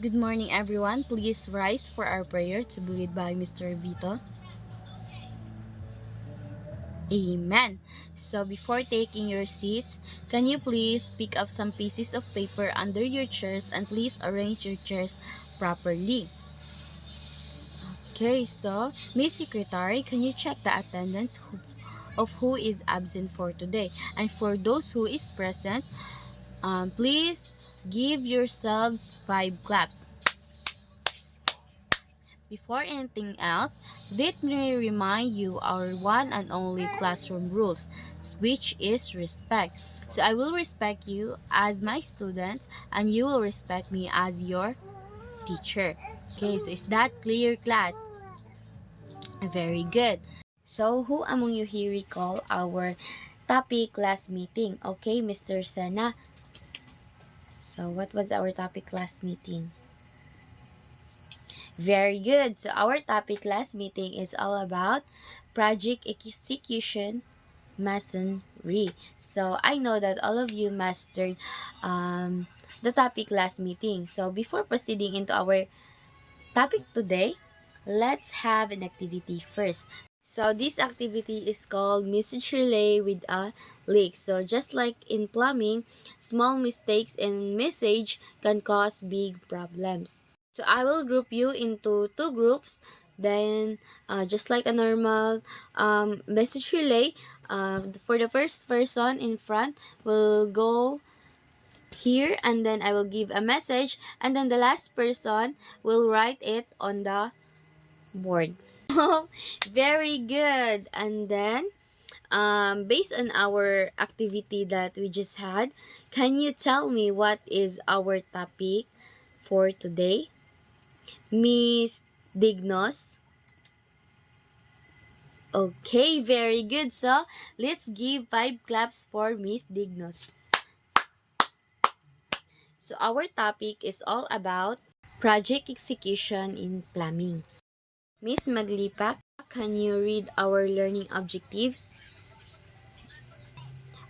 Good morning, everyone. Please rise for our prayer to be led by Mr. Vito. Amen. So, before taking your seats, can you please pick up some pieces of paper under your chairs and please arrange your chairs properly? Okay, so, Miss Secretary, can you check the attendance of who is absent for today? And for those who is present, please give yourselves 5 claps. Before anything else, let me remind you our one and only classroom rules, which is respect. So I will respect you as my student and you will respect me as your teacher. Okay, so is that clear, class? Very good. So who among you here recall our topic last meeting? Okay, Mr. Sena. So what was our topic last meeting? Very good. So our topic last meeting is all about project execution masonry. So I know that all of you mastered the topic last meeting. So before proceeding into our topic today, let's have an activity first. So this activity is called message relay with a leak. So just like in plumbing, small mistakes in message can cause big problems. So I will group you into 2 groups. Then just like a normal message relay, for the first person in front will go here and then I will give a message and then the last person will write it on the board. Very good. And then, based on our activity that we just had, can you tell me what is our topic for today? Miss Dignos. Okay, very good. So, let's give 5 claps for Miss Dignos. So, our topic is all about project execution in plumbing. Miss Maglipak, can you read our learning objectives?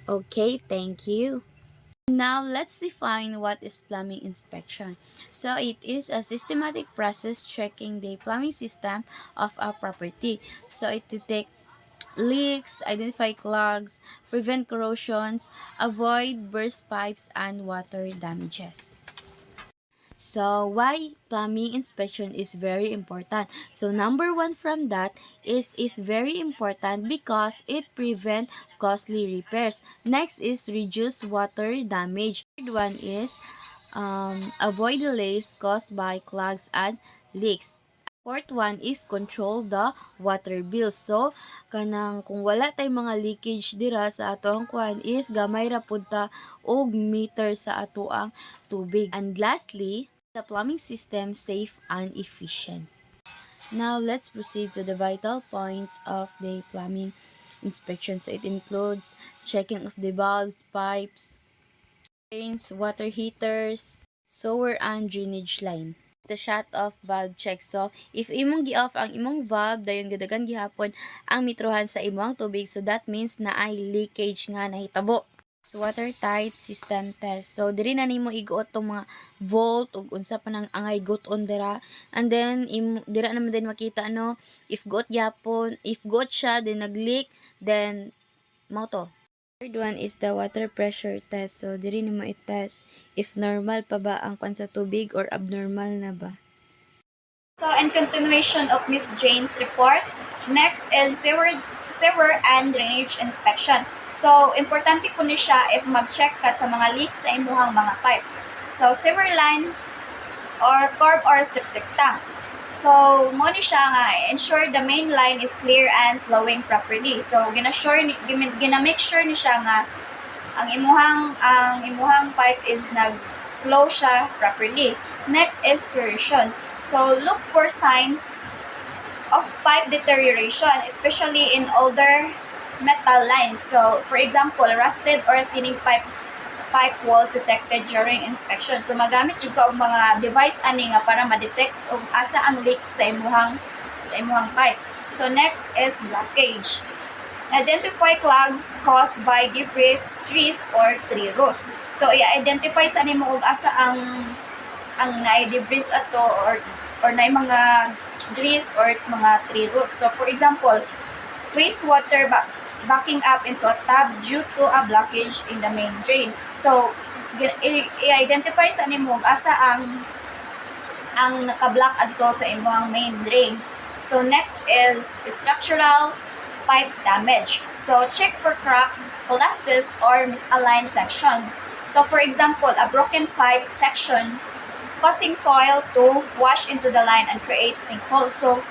Okay, thank you. Now, let's define what is plumbing inspection. So, it is a systematic process checking the plumbing system of a property. So, it detects leaks, identify clogs, prevent corrosions, avoid burst pipes, and water damages. So, why plumbing inspection is very important? So, number one from that is very important because it prevent costly repairs. Next is reduce water damage. Third one is avoid delays caused by clogs and leaks. Fourth one is control the water bill. So, kanang kung wala tay mga leakage dira sa ato ang kuan is gamay ra pud ta og meter sa ato ang tubig. And lastly, the plumbing system safe and efficient. Now, let's proceed to the vital points of the plumbing inspection. So, it includes checking of the valves, pipes, drains, water heaters, sewer and drainage line. The shut off valve check. So, if imong gi-off ang imong valve, dayon gadagan gihapon ang mitrohan sa imong tubig. So, that means na ay leakage nga nahitabo. So, watertight system test. So, diri na nimo iguot tong mga volt ug unsa pa nang angay guton dira. And then, dira naman din makita no, if guot gyapon, if guot siya, then nag-leak, then mo to. Third one is the water pressure test. So, diri nimo i-test if normal pa ba ang kwan sa tubig or abnormal na ba. So, in continuation of Miss Jane's report, next is sewer and drainage inspection. So, importante po ni siya if mag-check ka sa mga leaks sa imuhang mga pipe. So, sewer line or curb or septic tank. So, mo ni siya nga ensure the main line is clear and flowing properly. So, gina-make sure ni siya nga ang imuhang pipe is nag-flow siya properly. Next is corrosion. So, look for signs of pipe deterioration, especially in older metal lines. So, for example, rusted or thinning pipe walls detected during inspection. So, magamit jud ka og mga device ani nga para ma-detect og asa ang leaks sa imuhang pipe. So, next is blockage. Identify clogs caused by debris, trees, or tree roots. So, i-identify sa nimo og asa ang ang naay debris ato or naay mga grease or mga tree roots. So for example, wastewater backing up into a tub due to a blockage in the main drain. So i-identify sa nimo asa ang naka-block adto sa imong main drain. So next is structural pipe damage. So check for cracks, collapses, or misaligned sections. So for example, a broken pipe section causing soil to wash into the line and create sinkhole. So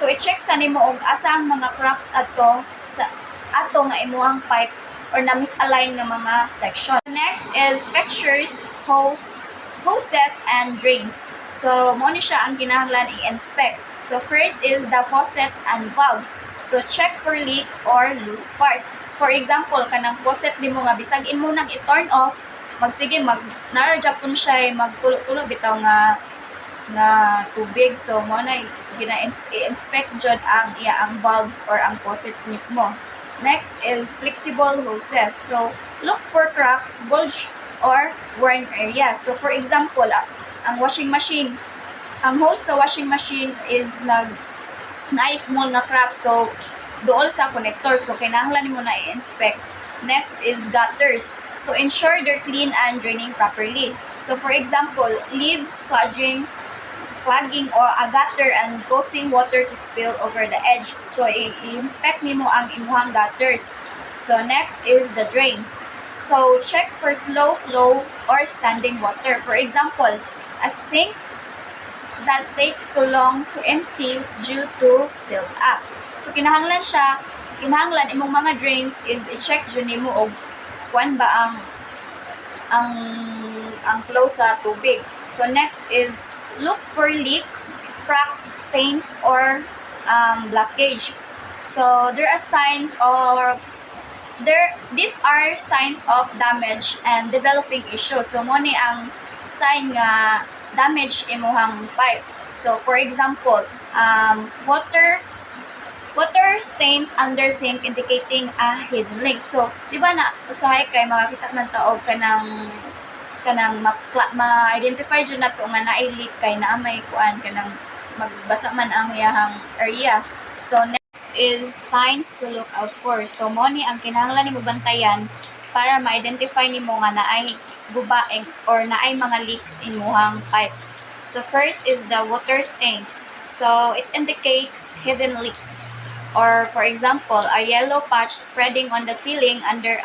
i-check sa nimo og asa ang mga cracks ato sa ato nga imuhang pipe or na misalign nga mga section. Next is fixtures, hoses, and drains. So mo ni siya ang kinahanglan i-inspect. So first is the faucets and valves. So check for leaks or loose parts. For example, kanang faucet nimo nga bisag imo nang i-turn off, magsige naradya pun siya magtulo-tulo bitaw nga tubig. So mo na i-inspect jud ang ang valves or ang faucet mismo. Next is flexible hoses. So look for cracks, bulge, or worn areas. So for example, ang washing machine, ang hose sa washing machine is small nga crack, so dool sa connector, so kinahanglan nimo na i-inspect. Next is gutters. So ensure they're clean and draining properly. So for example, leaves clogging or a gutter and causing water to spill over the edge. So i-inspect nimo ang imuhang gutters. So next is the drains. So check for slow flow or standing water. For example, a sink that takes too long to empty due to build up. So kinahanglan imong mga drains is i-check jud nimo og kuan ba ang flow sa tubig. So next is look for leaks, cracks, stains, or blockage. So these are signs of damage and developing issues. So mo ni ang sign nga damage imuhang pipe. So for example, water stains under sink indicating a hidden leak. So di ba na usahay kay makakita man taog kanang ma-identify jud nato nga naay leak kay naa may kuan kanang magbasa man ang iyahang area. So next is signs to look out for. So mo ni ang kinahanglan nimo bantayan para ma-identify nimo nga naay gubaeng or naay mga leaks imuhang pipes. So first is the water stains. So it indicates hidden leaks. Or for example, a yellow patch spreading on the ceiling under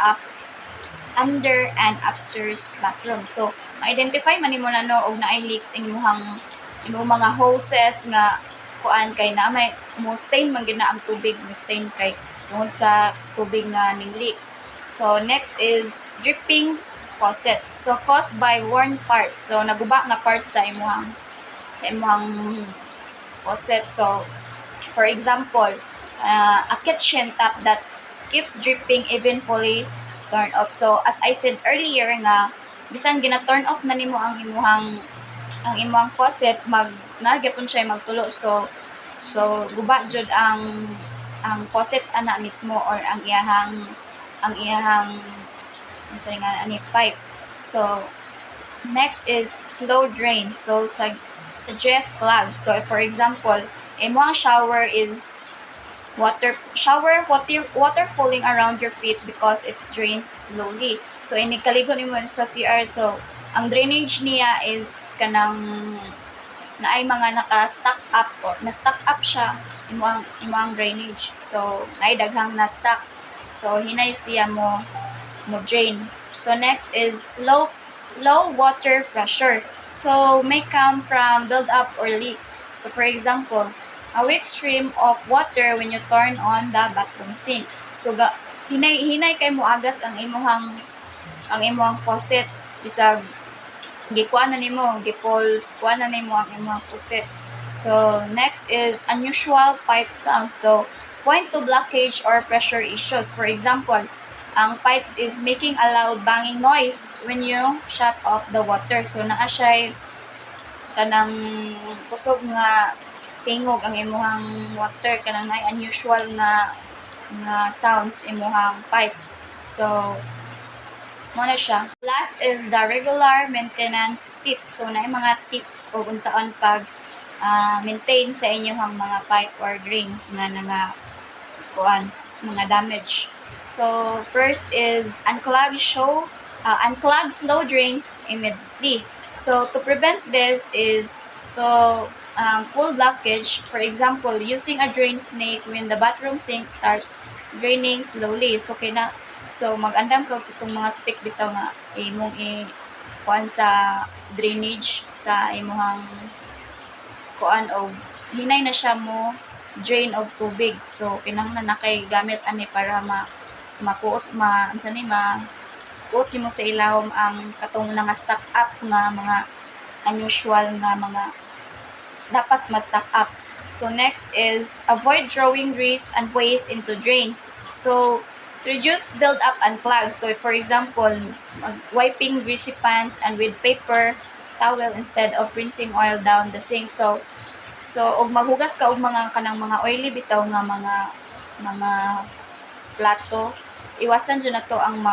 and upstairs bathroom. So ma-identify man nimo na og naay leaks imuhang mga hoses nga kuan kay na may mo stain man gid na ang tubig, mo stain kay tungod sa tubig nga ning leak. So next is dripping faucets. So caused by worn parts. So naguba nga parts sa imuhang faucet. So for example, a kitchen tap that keeps dripping even fully turned off. So as I said earlier nga bisan gina-turn off na nimo ang imong faucet, nagyapon siya magtulo. So guba jud ang faucet ana mismo or ang iyahang pipe. So next is slow drain. So suggest clogs. So for example, imong shower is water falling around your feet because it drains slowly. So inikaligo nimo sa CR. So ang drainage niya is kanang naay mga naka-stack up or na-stack up siya imong drainage. So naay daghang na-stack. So hinay siya mo drain. So next is low water pressure. So may come from build up or leaks. So for example, a weak stream of water when you turn on the bathroom sink. So hinay kay moagas ang imong faucet bisag gikuan na nimo ang faucet. So next is unusual pipe sound. So point to blockage or pressure issues. For example, ang pipes is making a loud banging noise when you shut off the water. So naa siya kanang kusog nga tingog ang imuhang water, kanang nay unusual nga sounds imuhang pipe. So Muna siya. Last is the regular maintenance tips. So, na mga tips o kung saan pag maintain sa inyong mga pipe or drains nga mga damage. So, first is unclog slow drains immediately. So, to prevent this is to full blockage. For example, using a drain snake when the bathroom sink starts draining slowly. So, mag-andam ka itong mga stick bitaw nga imong kuan sa drainage sa imong kuan o hinay na siya mo drain og tubig. So kinahanglan na kay gamit ani para makuot unsa ni kuot nimo sa ilawom ang katong nga stock up nga mga unusual nga mga dapat ma-stock up. So next is avoid throwing grease and waste into drains. So to reduce build up and clog. So for example, wiping greasy pans and with paper towel instead of rinsing oil down the sink. So og maghugas ka og mga kanang mga oily bitaw nga mga plato, iwasan jud nato ang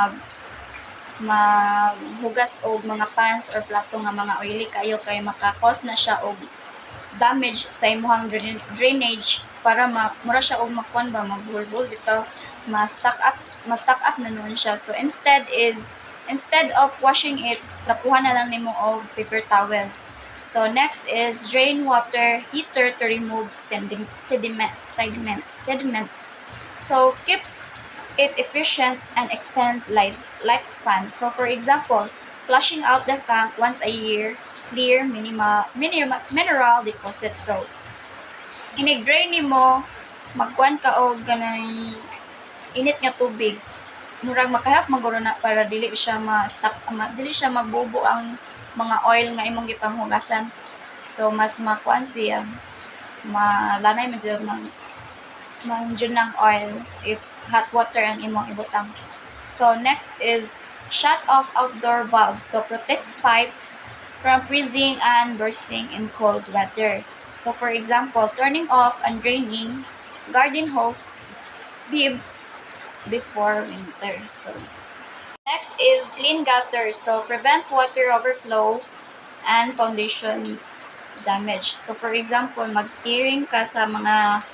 maghugas og mga pans or plato nga mga oily kayo kay maka-cause na siya og damage sa imong drainage para mura siya og makuan ba magbulbul bitaw ma-stock up na noon siya. So instead of washing it, trapuhan na lang nimo og paper towel. So next is drain water heater to remove sediments. So keeps it efficient and extends lifespan. So for example, flushing out the tank once a year clear mineral deposit. So inig-drain nimo magkuan ka og ganang init nga tubig. Murag makahap maguro na para dili siya dili siya magbubo ang mga oil nga imong gipanghugasan. So mas makuan siya malanay man jud ng oil if hot water ang imong ibutang. So next is shut off outdoor valves. So protects pipes from freezing and bursting in cold weather. So for example, turning off and draining garden hose bibs before winter. So next is clean gutters. So prevent water overflow and foundation damage. So for example, mag-clearing ka sa mga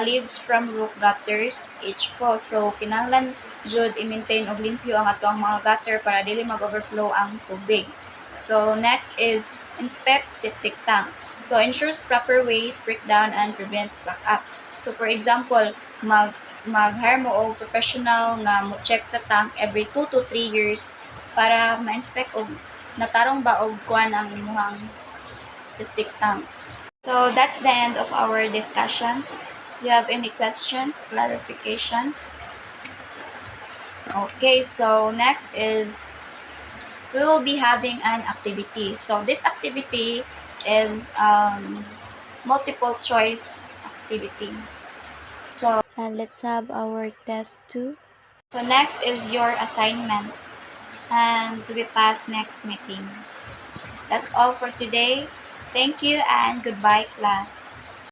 leaves from roof gutters each flow. So kinahanglan jud i-maintain og limpyo ang atong mga gutter para dili mag-overflow ang tubig. So next is inspect septic tank. So ensures proper waste breakdown and prevents backup. So for example, mag-hire mo og professional nga mo check sa tank every 2 to 3 years para ma-inspect og natarong ba og kuan ang imong septic tank. So that's the end of our discussions. Do you have any questions, clarifications? Okay, so next is we will be having an activity. So this activity is multiple choice activity. So Let's have our test 2. So next is your assignment and to be passed next meeting. That's all for today. Thank you and goodbye class.